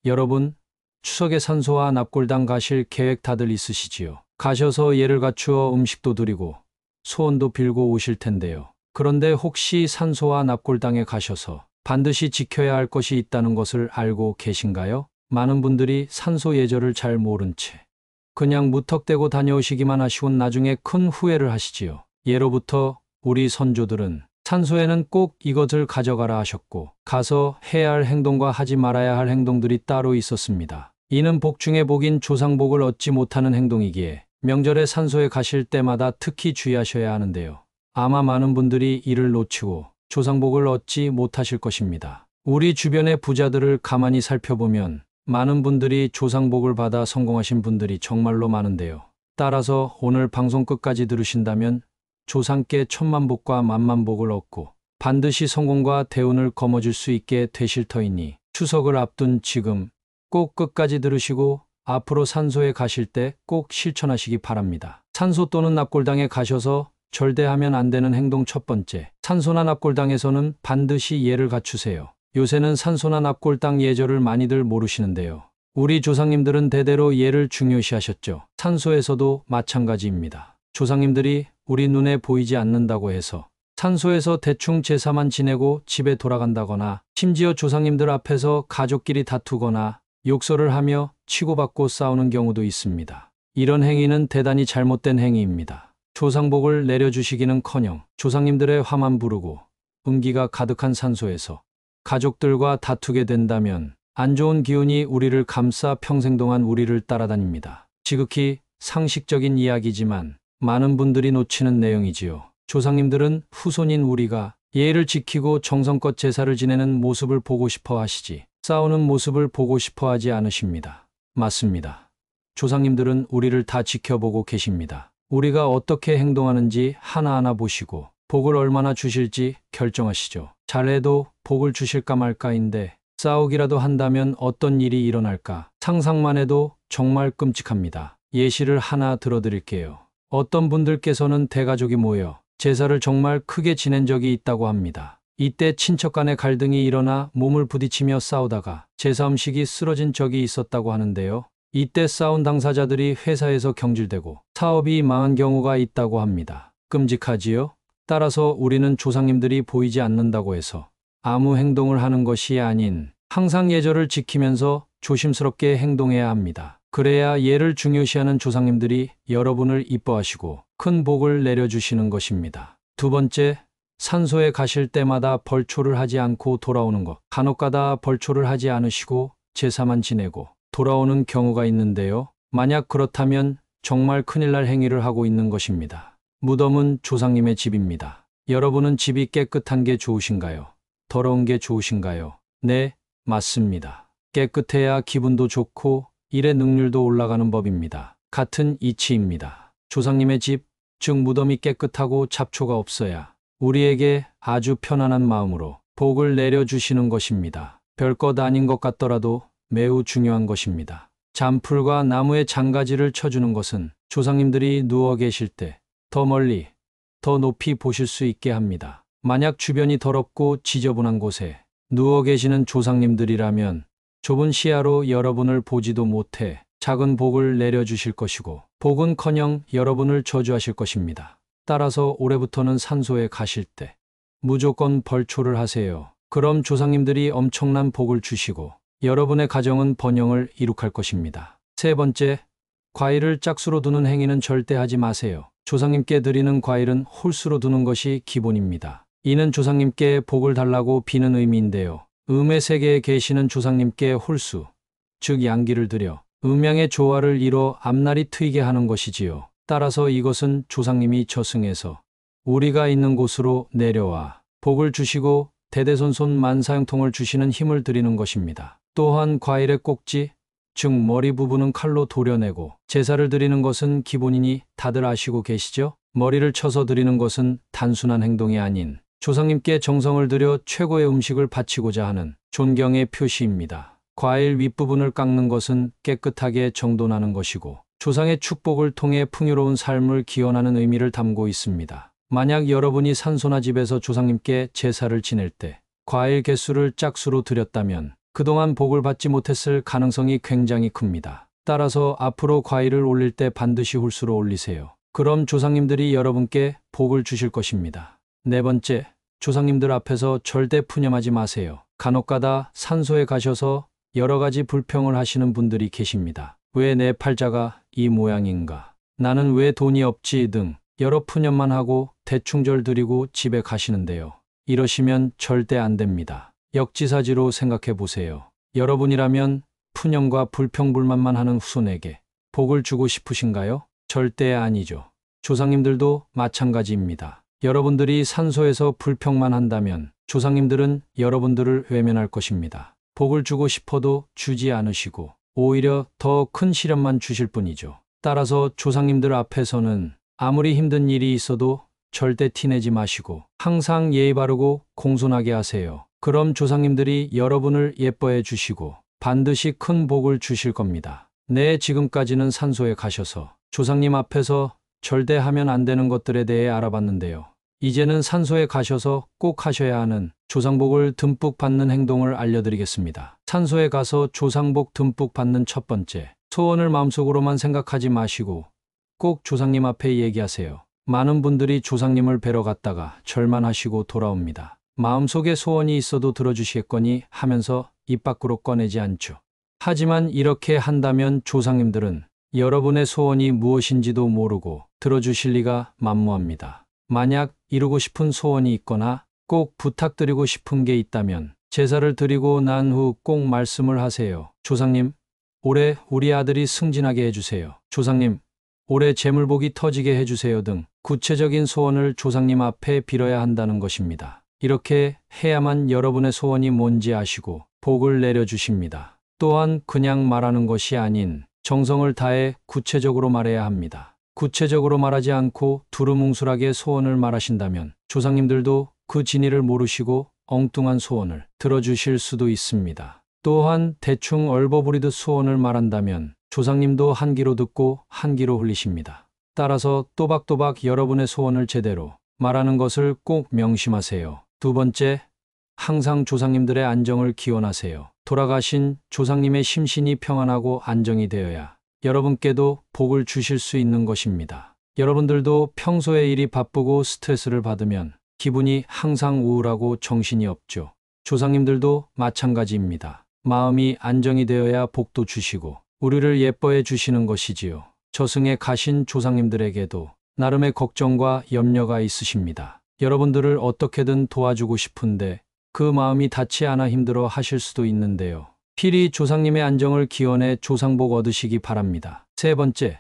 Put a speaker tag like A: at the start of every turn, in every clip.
A: 여러분, 추석에 산소와 납골당 가실 계획 다들 있으시지요? 가셔서 예를 갖추어 음식도 드리고 소원도 빌고 오실 텐데요. 그런데 혹시 산소와 납골당에 가셔서 반드시 지켜야 할 것이 있다는 것을 알고 계신가요? 많은 분들이 산소 예절을 잘 모른 채 그냥 무턱대고 다녀오시기만 하시곤 나중에 큰 후회를 하시지요. 예로부터 우리 선조들은 산소에는 꼭 이것을 가져가라 하셨고 가서 해야 할 행동과 하지 말아야 할 행동들이 따로 있었습니다. 이는 복 중에 복인 조상복을 얻지 못하는 행동이기에 명절에 산소에 가실 때마다 특히 주의하셔야 하는데요. 아마 많은 분들이 이를 놓치고 조상복을 얻지 못하실 것입니다. 우리 주변의 부자들을 가만히 살펴보면 많은 분들이 조상복을 받아 성공하신 분들이 정말로 많은데요. 따라서 오늘 방송 끝까지 들으신다면 조상께 천만복과 만만복을 얻고 반드시 성공과 대운을 거머쥘 수 있게 되실 터이니 추석을 앞둔 지금 꼭 끝까지 들으시고 앞으로 산소에 가실 때 꼭 실천하시기 바랍니다. 산소 또는 납골당에 가셔서 절대하면 안 되는 행동 첫 번째, 산소나 납골당에서는 반드시 예를 갖추세요. 요새는 산소나 납골당 예절을 많이들 모르시는데요. 우리 조상님들은 대대로 예를 중요시하셨죠. 산소에서도 마찬가지입니다. 조상님들이 우리 눈에 보이지 않는다고 해서 산소에서 대충 제사만 지내고 집에 돌아간다거나 심지어 조상님들 앞에서 가족끼리 다투거나 욕설을 하며 치고받고 싸우는 경우도 있습니다. 이런 행위는 대단히 잘못된 행위입니다. 조상복을 내려주시기는커녕 조상님들의 화만 부르고 음기가 가득한 산소에서 가족들과 다투게 된다면 안 좋은 기운이 우리를 감싸 평생 동안 우리를 따라다닙니다. 지극히 상식적인 이야기지만 많은 분들이 놓치는 내용이지요. 조상님들은 후손인 우리가 예를 지키고 정성껏 제사를 지내는 모습을 보고 싶어 하시지 싸우는 모습을 보고 싶어 하지 않으십니다. 맞습니다. 조상님들은 우리를 다 지켜보고 계십니다. 우리가 어떻게 행동하는지 하나하나 보시고 복을 얼마나 주실지 결정하시죠. 잘해도 복을 주실까 말까인데 싸우기라도 한다면 어떤 일이 일어날까 상상만 해도 정말 끔찍합니다. 예시를 하나 들어드릴게요. 어떤 분들께서는 대가족이 모여 제사를 정말 크게 지낸 적이 있다고 합니다. 이때 친척 간의 갈등이 일어나 몸을 부딪히며 싸우다가 제사 음식이 쓰러진 적이 있었다고 하는데요. 이때 싸운 당사자들이 회사에서 경질되고 사업이 망한 경우가 있다고 합니다. 끔찍하지요? 따라서 우리는 조상님들이 보이지 않는다고 해서 아무 행동을 하는 것이 아닌 항상 예절을 지키면서 조심스럽게 행동해야 합니다. 그래야 예를 중요시하는 조상님들이 여러분을 이뻐하시고 큰 복을 내려주시는 것입니다. 두 번째, 산소에 가실 때마다 벌초를 하지 않고 돌아오는 것. 간혹가다 벌초를 하지 않으시고 제사만 지내고 돌아오는 경우가 있는데요. 만약 그렇다면 정말 큰일 날 행위를 하고 있는 것입니다. 무덤은 조상님의 집입니다. 여러분은 집이 깨끗한 게 좋으신가요? 더러운 게 좋으신가요? 네, 맞습니다. 깨끗해야 기분도 좋고 일의 능률도 올라가는 법입니다. 같은 이치입니다. 조상님의 집, 즉 무덤이 깨끗하고 잡초가 없어야 우리에게 아주 편안한 마음으로 복을 내려주시는 것입니다. 별것 아닌 것 같더라도 매우 중요한 것입니다. 잔풀과 나무에 장가지를 쳐주는 것은 조상님들이 누워 계실 때 더 멀리, 더 높이 보실 수 있게 합니다. 만약 주변이 더럽고 지저분한 곳에 누워 계시는 조상님들이라면 좁은 시야로 여러분을 보지도 못해 작은 복을 내려주실 것이고 복은커녕 여러분을 저주하실 것입니다. 따라서 올해부터는 산소에 가실 때 무조건 벌초를 하세요. 그럼 조상님들이 엄청난 복을 주시고 여러분의 가정은 번영을 이룩할 것입니다. 세 번째, 과일을 짝수로 두는 행위는 절대 하지 마세요. 조상님께 드리는 과일은 홀수로 두는 것이 기본입니다. 이는 조상님께 복을 달라고 비는 의미인데요. 음의 세계에 계시는 조상님께 홀수, 즉 양기를 드려 음양의 조화를 이뤄 앞날이 트이게 하는 것이지요. 따라서 이것은 조상님이 저승에서 우리가 있는 곳으로 내려와 복을 주시고 대대손손 만사형통을 주시는 힘을 드리는 것입니다. 또한 과일의 꼭지, 즉 머리 부분은 칼로 도려내고 제사를 드리는 것은 기본이니 다들 아시고 계시죠? 머리를 쳐서 드리는 것은 단순한 행동이 아닌 조상님께 정성을 들여 최고의 음식을 바치고자 하는 존경의 표시입니다. 과일 윗부분을 깎는 것은 깨끗하게 정돈하는 것이고 조상의 축복을 통해 풍요로운 삶을 기원하는 의미를 담고 있습니다. 만약 여러분이 산소나 집에서 조상님께 제사를 지낼 때 과일 개수를 짝수로 드렸다면 그동안 복을 받지 못했을 가능성이 굉장히 큽니다. 따라서 앞으로 과일을 올릴 때 반드시 홀수로 올리세요. 그럼 조상님들이 여러분께 복을 주실 것입니다. 네 번째, 조상님들 앞에서 절대 푸념하지 마세요. 간혹가다 산소에 가셔서 여러 가지 불평을 하시는 분들이 계십니다. 왜 내 팔자가 이 모양인가? 나는 왜 돈이 없지? 등 여러 푸념만 하고 대충 절드리고 집에 가시는데요. 이러시면 절대 안 됩니다. 역지사지로 생각해 보세요. 여러분이라면 푸념과 불평불만만 하는 후손에게 복을 주고 싶으신가요? 절대 아니죠. 조상님들도 마찬가지입니다. 여러분들이 산소에서 불평만 한다면 조상님들은 여러분들을 외면할 것입니다. 복을 주고 싶어도 주지 않으시고 오히려 더 큰 시련만 주실 뿐이죠. 따라서 조상님들 앞에서는 아무리 힘든 일이 있어도 절대 티내지 마시고 항상 예의 바르고 공손하게 하세요. 그럼 조상님들이 여러분을 예뻐해 주시고 반드시 큰 복을 주실 겁니다. 네, 지금까지는 산소에 가셔서 조상님 앞에서 절대 하면 안 되는 것들에 대해 알아봤는데요. 이제는 산소에 가셔서 꼭 하셔야 하는 조상복을 듬뿍 받는 행동을 알려드리겠습니다. 산소에 가서 조상복 듬뿍 받는 첫 번째, 소원을 마음속으로만 생각하지 마시고 꼭 조상님 앞에 얘기하세요. 많은 분들이 조상님을 뵈러 갔다가 절만하시고 돌아옵니다. 마음속에 소원이 있어도 들어주시겠거니 하면서 입 밖으로 꺼내지 않죠. 하지만 이렇게 한다면 조상님들은 여러분의 소원이 무엇인지도 모르고 들어주실 리가 만무합니다. 만약 이루고 싶은 소원이 있거나 꼭 부탁드리고 싶은 게 있다면 제사를 드리고 난 후 꼭 말씀을 하세요. 조상님, 올해 우리 아들이 승진하게 해주세요. 조상님, 올해 재물복이 터지게 해주세요 등 구체적인 소원을 조상님 앞에 빌어야 한다는 것입니다. 이렇게 해야만 여러분의 소원이 뭔지 아시고 복을 내려주십니다. 또한 그냥 말하는 것이 아닌 정성을 다해 구체적으로 말해야 합니다. 구체적으로 말하지 않고 두루뭉술하게 소원을 말하신다면 조상님들도 그 진위를 모르시고 엉뚱한 소원을 들어주실 수도 있습니다. 또한 대충 얼버무리듯 소원을 말한다면 조상님도 한 귀로 듣고 한 귀로 흘리십니다. 따라서 또박또박 여러분의 소원을 제대로 말하는 것을 꼭 명심하세요. 두 번째, 항상 조상님들의 안정을 기원하세요. 돌아가신 조상님의 심신이 평안하고 안정이 되어야 여러분께도 복을 주실 수 있는 것입니다. 여러분들도 평소에 일이 바쁘고 스트레스를 받으면 기분이 항상 우울하고 정신이 없죠. 조상님들도 마찬가지입니다. 마음이 안정이 되어야 복도 주시고 우리를 예뻐해 주시는 것이지요. 저승에 가신 조상님들에게도 나름의 걱정과 염려가 있으십니다. 여러분들을 어떻게든 도와주고 싶은데 그 마음이 닿지 않아 힘들어 하실 수도 있는데요. 필히 조상님의 안정을 기원해 조상복 얻으시기 바랍니다. 세 번째,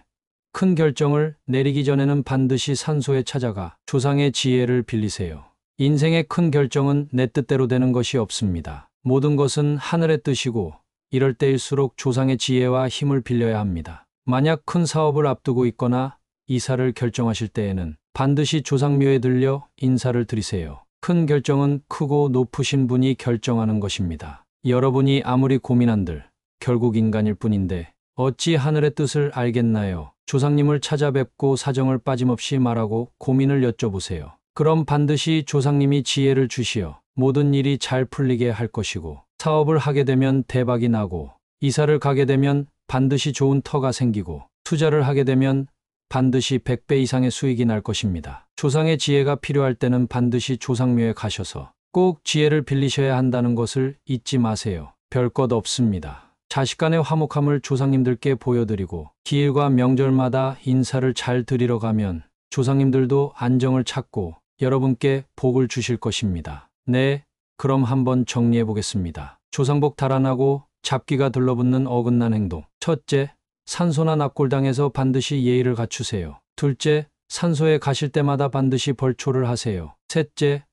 A: 큰 결정을 내리기 전에는 반드시 산소에 찾아가 조상의 지혜를 빌리세요. 인생의 큰 결정은 내 뜻대로 되는 것이 없습니다. 모든 것은 하늘의 뜻이고 이럴 때일수록 조상의 지혜와 힘을 빌려야 합니다. 만약 큰 사업을 앞두고 있거나 이사를 결정하실 때에는 반드시 조상묘에 들려 인사를 드리세요. 큰 결정은 크고 높으신 분이 결정하는 것입니다. 여러분이 아무리 고민한들 결국 인간일 뿐인데 어찌 하늘의 뜻을 알겠나요? 조상님을 찾아뵙고 사정을 빠짐없이 말하고 고민을 여쭤보세요. 그럼 반드시 조상님이 지혜를 주시어 모든 일이 잘 풀리게 할 것이고 사업을 하게 되면 대박이 나고 이사를 가게 되면 반드시 좋은 터가 생기고 투자를 하게 되면 반드시 100배 이상의 수익이 날 것입니다. 조상의 지혜가 필요할 때는 반드시 조상묘에 가셔서 꼭 지혜를 빌리셔야 한다는 것을 잊지 마세요. 별것 없습니다. 자식 간의 화목함을 조상님들께 보여드리고 기일과 명절마다 인사를 잘 드리러 가면 조상님들도 안정을 찾고 여러분께 복을 주실 것입니다. 네, 그럼 한번 정리해 보겠습니다. 조상복 달아나고 잡기가 들러붙는 어긋난 행동. 첫째, 산소나 납골당에서 반드시 예의를 갖추세요. 둘째, 산소에 가실 때마다 반드시 벌초를 하세요. 셋째,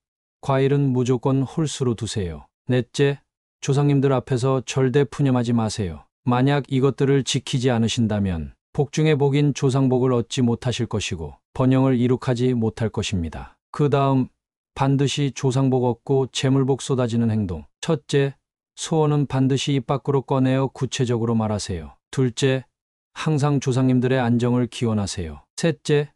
A: 과일은 무조건 홀수로 두세요. 넷째, 조상님들 앞에서 절대 푸념하지 마세요. 만약 이것들을 지키지 않으신다면 복 중의 복인 조상복을 얻지 못하실 것이고 번영을 이룩하지 못할 것입니다. 그 다음, 반드시 조상복 얻고 재물복 쏟아지는 행동. 첫째, 소원은 반드시 입 밖으로 꺼내어 구체적으로 말하세요. 둘째, 항상 조상님들의 안정을 기원하세요. 셋째,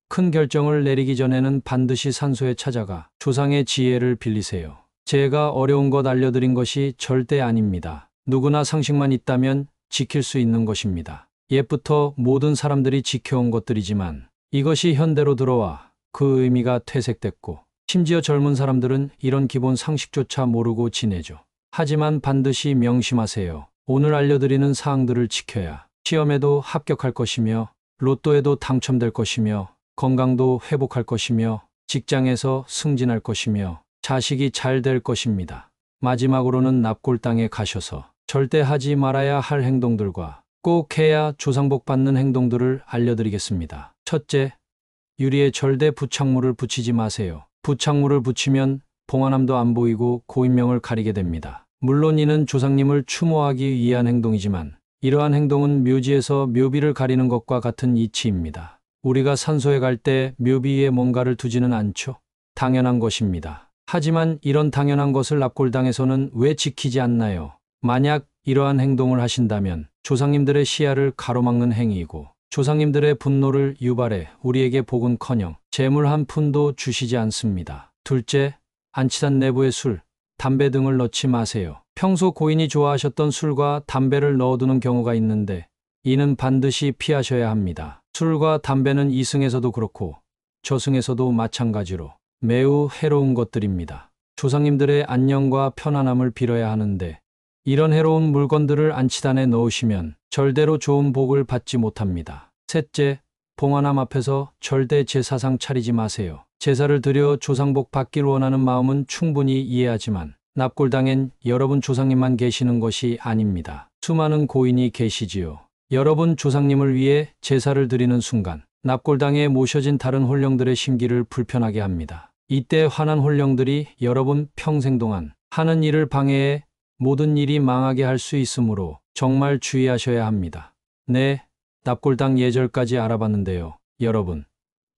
A: 큰 결정을 내리기 전에는 반드시 산소에 찾아가 조상의 지혜를 빌리세요. 제가 어려운 것 알려드린 것이 절대 아닙니다. 누구나 상식만 있다면 지킬 수 있는 것입니다. 옛부터 모든 사람들이 지켜온 것들이지만 이것이 현대로 들어와 그 의미가 퇴색됐고 심지어 젊은 사람들은 이런 기본 상식조차 모르고 지내죠. 하지만 반드시 명심하세요. 오늘 알려드리는 사항들을 지켜야 시험에도 합격할 것이며 로또에도 당첨될 것이며 건강도 회복할 것이며 직장에서 승진할 것이며 자식이 잘 될 것입니다. 마지막으로는 납골당에 가셔서 절대 하지 말아야 할 행동들과 꼭 해야 조상복 받는 행동들을 알려드리겠습니다. 첫째, 유리에 절대 부착물을 붙이지 마세요. 부착물을 붙이면 봉화남도 안 보이고 고인명을 가리게 됩니다. 물론 이는 조상님을 추모하기 위한 행동이지만 이러한 행동은 묘지에서 묘비를 가리는 것과 같은 이치입니다. 우리가 산소에 갈 때 묘비 위에 뭔가를 두지는 않죠? 당연한 것입니다. 하지만 이런 당연한 것을 납골당에서는 왜 지키지 않나요? 만약 이러한 행동을 하신다면 조상님들의 시야를 가로막는 행위이고 조상님들의 분노를 유발해 우리에게 복은커녕 재물 한 푼도 주시지 않습니다. 둘째, 안치단 내부에 술, 담배 등을 넣지 마세요. 평소 고인이 좋아하셨던 술과 담배를 넣어두는 경우가 있는데 이는 반드시 피하셔야 합니다. 술과 담배는 이승에서도 그렇고 저승에서도 마찬가지로 매우 해로운 것들입니다. 조상님들의 안녕과 편안함을 빌어야 하는데 이런 해로운 물건들을 안치단에 넣으시면 절대로 좋은 복을 받지 못합니다. 셋째, 봉화남 앞에서 절대 제사상 차리지 마세요. 제사를 드려 조상복 받기를 원하는 마음은 충분히 이해하지만 납골당엔 여러분 조상님만 계시는 것이 아닙니다. 수많은 고인이 계시지요. 여러분 조상님을 위해 제사를 드리는 순간 납골당에 모셔진 다른 혼령들의 심기를 불편하게 합니다. 이때 화난 혼령들이 여러분 평생 동안 하는 일을 방해해 모든 일이 망하게 할 수 있으므로 정말 주의하셔야 합니다. 네, 납골당 예절까지 알아봤는데요. 여러분,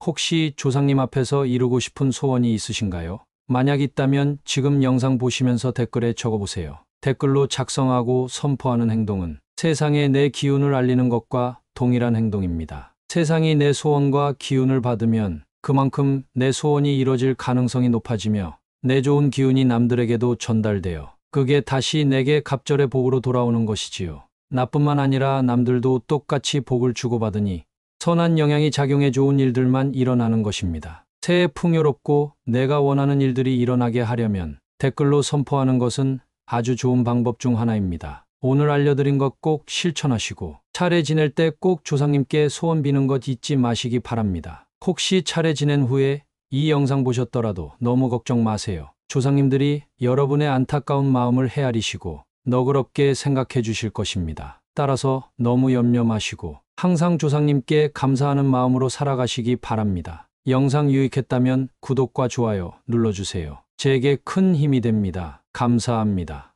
A: 혹시 조상님 앞에서 이루고 싶은 소원이 있으신가요? 만약 있다면 지금 영상 보시면서 댓글에 적어보세요. 댓글로 작성하고 선포하는 행동은 세상에 내 기운을 알리는 것과 동일한 행동입니다. 세상이 내 소원과 기운을 받으면 그만큼 내 소원이 이뤄질 가능성이 높아지며 내 좋은 기운이 남들에게도 전달되어 그게 다시 내게 갑절의 복으로 돌아오는 것이지요. 나뿐만 아니라 남들도 똑같이 복을 주고받으니 선한 영향이 작용해 좋은 일들만 일어나는 것입니다. 새해 풍요롭고 내가 원하는 일들이 일어나게 하려면 댓글로 선포하는 것은 아주 좋은 방법 중 하나입니다. 오늘 알려드린 것 꼭 실천하시고 차례 지낼 때 꼭 조상님께 소원 비는 것 잊지 마시기 바랍니다. 혹시 차례 지낸 후에 이 영상 보셨더라도 너무 걱정 마세요. 조상님들이 여러분의 안타까운 마음을 헤아리시고 너그럽게 생각해 주실 것입니다. 따라서 너무 염려 마시고 항상 조상님께 감사하는 마음으로 살아가시기 바랍니다. 영상 유익했다면 구독과 좋아요 눌러주세요. 제게 큰 힘이 됩니다. 감사합니다.